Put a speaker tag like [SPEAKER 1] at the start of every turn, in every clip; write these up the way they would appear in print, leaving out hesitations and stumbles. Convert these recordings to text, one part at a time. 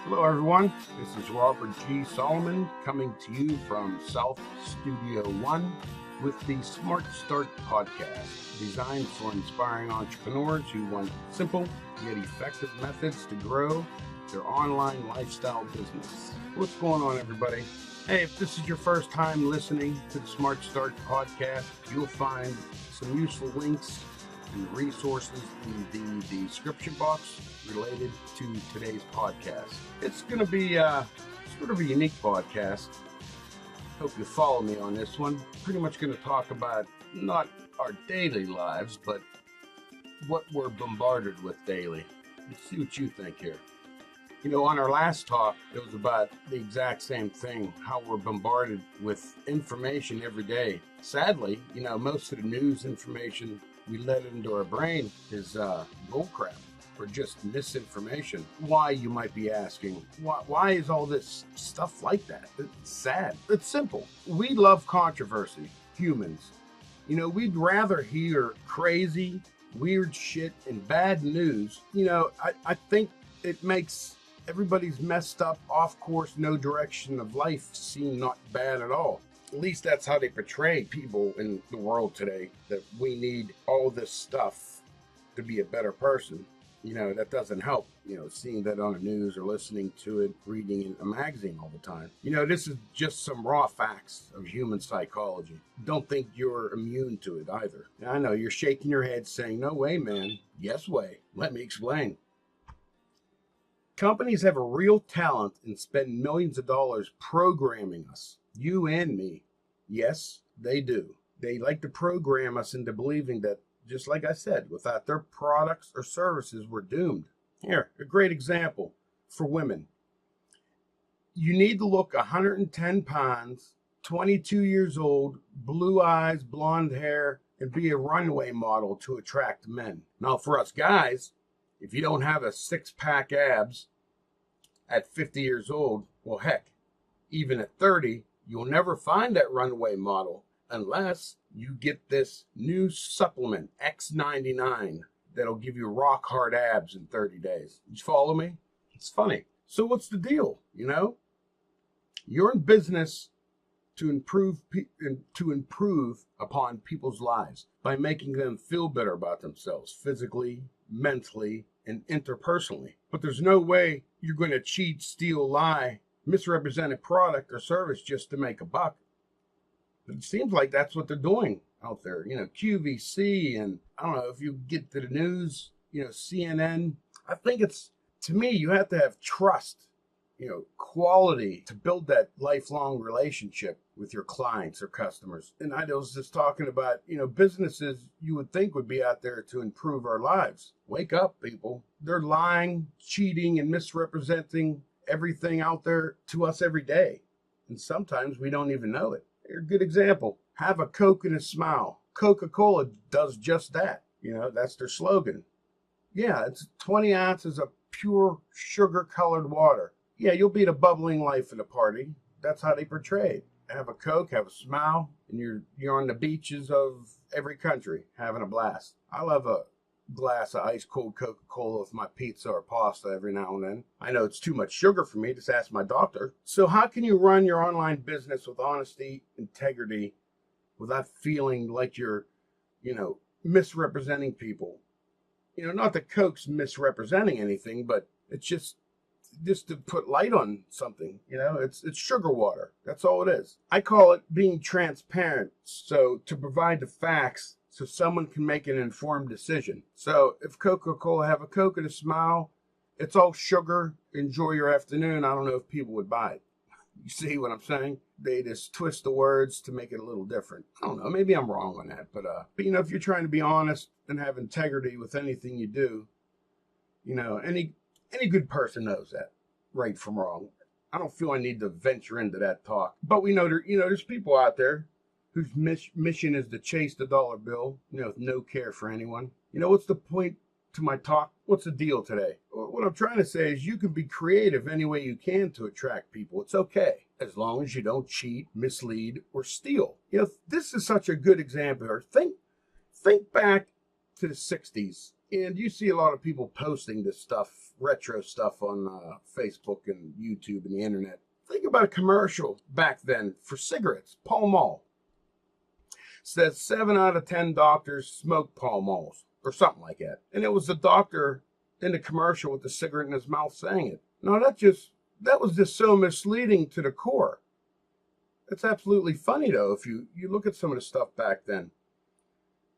[SPEAKER 1] Hello, everyone. This is Robert G. Solomon coming to you from South Studio One with the Smart Start podcast, designed for inspiring entrepreneurs who want simple yet effective methods to grow their online lifestyle business. What's going on, everybody? Hey, if this is your first time listening to the Smart Start podcast, you'll find some useful links and resources in the description box related to today's podcast. It's going to be sort of a unique podcast. Hope you follow me on this one. Pretty much going to talk about not our daily lives, but what we're bombarded with daily. Let's see what you think here. You know, on our last talk, it was about the exact same thing, how we're bombarded with information every day. Sadly, you know, most of the news information we let into our brain is bullcrap or just misinformation. Why, you might be asking, why is all this stuff like that? It's sad. It's simple. We love controversy, humans. You know, we'd rather hear crazy, weird shit and bad news. You know, I think it makes everybody's messed up, off course, no direction of life seem not bad at all. At least that's how they portray people in the world today, that we need all this stuff to be a better person. You know, that doesn't help, you know, seeing that on the news or listening to it, reading in a magazine all the time. You know, this is just some raw facts of human psychology. Don't think you're immune to it either. And I know you're shaking your head saying, no way, man. Yes way. Let me explain. Companies have a real talent and spend millions of dollars programming us, you and me. Yes, they do. They like to program us into believing that, just like I said, without their products or services, we're doomed. Here, a great example for women. You need to look 110 pounds, 22 years old, blue eyes, blonde hair, and be a runway model to attract men. Now, for us guys, if you don't have a six-pack abs at 50 years old, well, heck, even at 30, you'll never find that runway model unless you get this new supplement, X99, that'll give you rock hard abs in 30 days. You follow me? It's funny. So what's the deal? You know, you're in business to improve upon people's lives by making them feel better about themselves physically, mentally, and interpersonally. But there's no way you're going to cheat, steal, lie, misrepresent a product or service just to make a buck. But it seems like that's what they're doing out there. You know, QVC, and I don't know if you get to the news, you know, CNN. I think it's, to me, you have to have trust, you know, quality to build that lifelong relationship with your clients or customers. And I was just talking about, you know, businesses you would think would be out there to improve our lives. Wake up, people. They're lying, cheating, and misrepresenting everything out there to us every day. And sometimes we don't even know it. Here's a good example. Have a Coke and a smile. Coca-Cola does just that. You know, that's their slogan. Yeah, it's 20 ounces of pure sugar-colored water. Yeah, you'll beat a bubbling life at a party. That's how they portray it. Have a Coke, have a smile, and you're on the beaches of every country having a blast. I love a glass of ice cold Coca-Cola with my pizza or pasta every now and then. I know it's too much sugar for me, just ask my doctor. So how can you run your online business with honesty, integrity, without feeling like you're, you know, misrepresenting people? You know, not that Coke's misrepresenting anything, but it's just to put light on something. You know, it's sugar water. That's all it is. I call it being transparent. So to provide the facts so someone can make an informed decision. So if Coca-Cola have a Coke and a smile, it's all sugar, enjoy your afternoon, I don't know if people would buy it. You see what I'm saying? They just twist the words to make it a little different. I don't know, maybe I'm wrong on that, but you know, if you're trying to be honest and have integrity with anything you do, you know, any good person knows that, right from wrong. I don't feel I need to venture into that talk, but we know there's people out there whose mission is to chase the dollar bill, you know, with no care for anyone. You know, what's the point to my talk? What's the deal today? What I'm trying to say is you can be creative any way you can to attract people. It's okay, as long as you don't cheat, mislead, or steal. You know, this is such a good example. Or think back to the 60s. And you see a lot of people posting this stuff, retro stuff on Facebook and YouTube and the internet. Think about a commercial back then for cigarettes. Pall Mall says 7 out of 10 doctors smoke Pall Malls or something like that. And it was the doctor in the commercial with the cigarette in his mouth saying it. No, that was just so misleading to the core. It's absolutely funny though if you look at some of the stuff back then.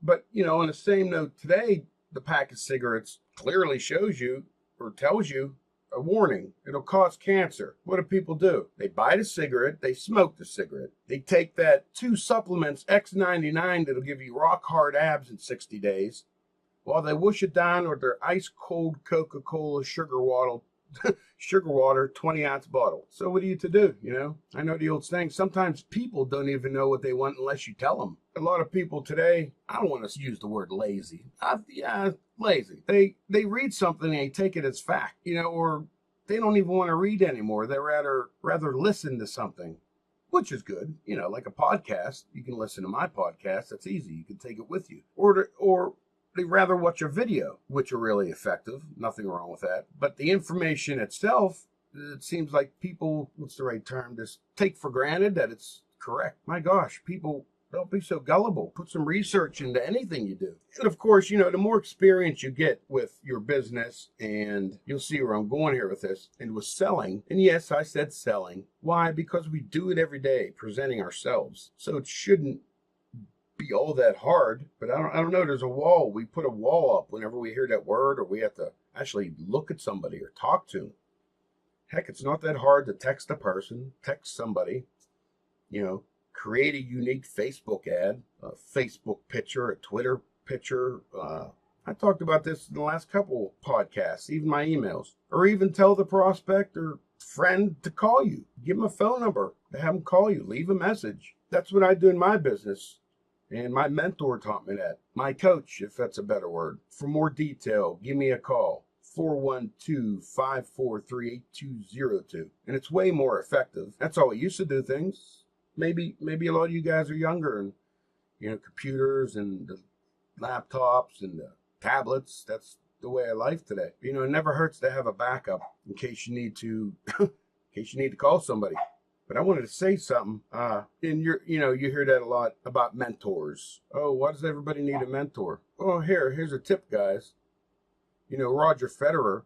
[SPEAKER 1] But on the same note today, the pack of cigarettes clearly shows you or tells you a warning. It'll cause cancer. What do people do? They buy the cigarette, they smoke the cigarette. They take that 2 supplements, X99, that'll give you rock hard abs in 60 days, while they whoosh it down with their ice cold Coca-Cola sugar water 20-ounce bottle. So what are you to do? I know the old saying, sometimes people don't even know what they want unless you tell them. A lot of people today, I don't want to use the word lazy. Lazy. They read something and they take it as fact, or they don't even want to read anymore. They rather listen to something, which is good. Like a podcast. You can listen to my podcast. That's easy. You can take it with you. Or they rather watch a video, which are really effective. Nothing wrong with that. But the information itself, it seems like people, what's the right term, just take for granted that it's correct. My gosh, people, don't be so gullible. Put some research into anything you do. And of course, the more experience you get with your business, and you'll see where I'm going here with this, and with selling. And yes, I said selling. Why? Because we do it every day, presenting ourselves. So it shouldn't be all that hard. But I don't know. There's a wall. We put a wall up whenever we hear that word, or we have to actually look at somebody or talk to them. Heck, it's not that hard to text a person, text somebody, create a unique Facebook ad, a Facebook picture, a Twitter picture. I talked about this in the last couple podcasts, even my emails. Or even tell the prospect or friend to call you. Give them a phone number to have them call you. Leave a message. That's what I do in my business. And my mentor taught me that. My coach, if that's a better word. For more detail, give me a call. 412-543-8202. And it's way more effective. That's how I used to do things. Maybe a lot of you guys are younger and, computers and the laptops and the tablets. That's the way of life today. It never hurts to have a backup in case you need to, call somebody. But I wanted to say something. And you hear that a lot about mentors. Oh, why does everybody need a mentor? Oh, here's a tip, guys. Roger Federer,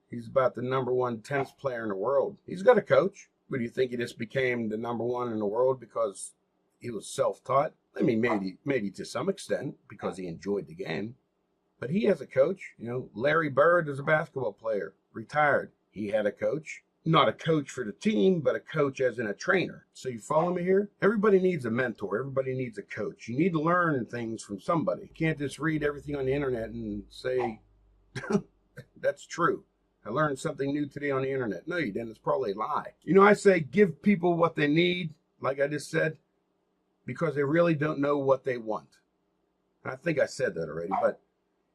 [SPEAKER 1] he's about the #1 tennis player in the world. He's got a coach. But do you think he just became the #1 in the world because he was self-taught? I mean, maybe to some extent because he enjoyed the game. But he has a coach. Larry Bird is a basketball player, retired. He had a coach. Not a coach for the team, but a coach as in a trainer. So you follow me here? Everybody needs a mentor. Everybody needs a coach. You need to learn things from somebody. You can't just read everything on the internet and say, that's true. I learned something new today on the internet. No, you didn't. It's probably a lie. I say give people what they need, like I just said, because they really don't know what they want. I think I said that already, but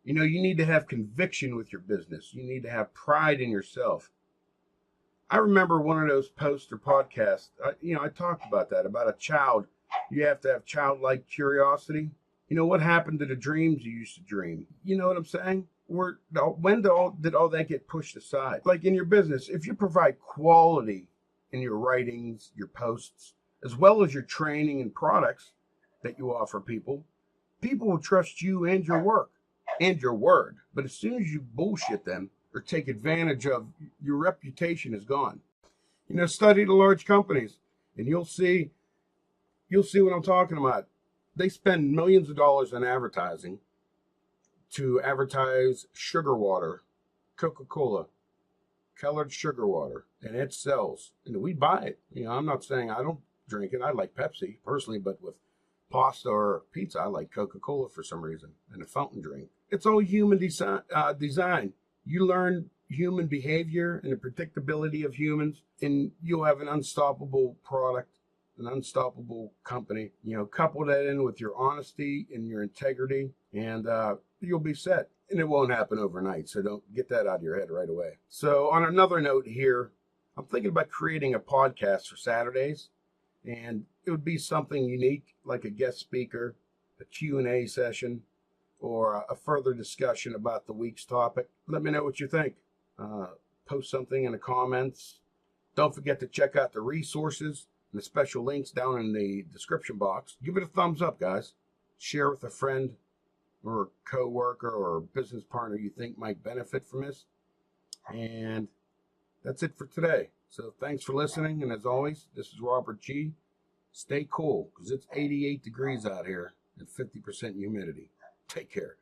[SPEAKER 1] you need to have conviction with your business. You need to have pride in yourself. I remember one of those posts or podcasts, I talked about that, about a child. You have to have childlike curiosity. What happened to the dreams you used to dream? You know what I'm saying? When did all that get pushed aside? Like in your business, if you provide quality in your writings, your posts, as well as your training and products that you offer people will trust you and your work and your word. But as soon as you bullshit them or take advantage of, your reputation is gone. Study the large companies and you'll see what I'm talking about. They spend millions of dollars on advertising to advertise sugar water, Coca-Cola, colored sugar water, and it sells. And we buy it. I'm not saying I don't drink it. I like Pepsi personally, but with pasta or pizza, I like Coca-Cola for some reason, and a fountain drink. It's all human design. You learn human behavior and the predictability of humans, and you'll have an unstoppable product, an unstoppable company. Couple that in with your honesty and your integrity, and you'll be set. And it won't happen overnight, so don't get that out of your head right away. So on another note here, I'm thinking about creating a podcast for Saturdays, and it would be something unique, like a guest speaker, a Q&A session, or a further discussion about the week's topic, let me know what you think. Post something in the comments. Don't forget to check out the resources and the special links down in the description box. Give it a thumbs up, guys. Share with a friend or a co-worker or a business partner you think might benefit from this. And that's it for today. So thanks for listening. And as always, this is Robert G. Stay cool because it's 88 degrees out here and 50% humidity. Take care.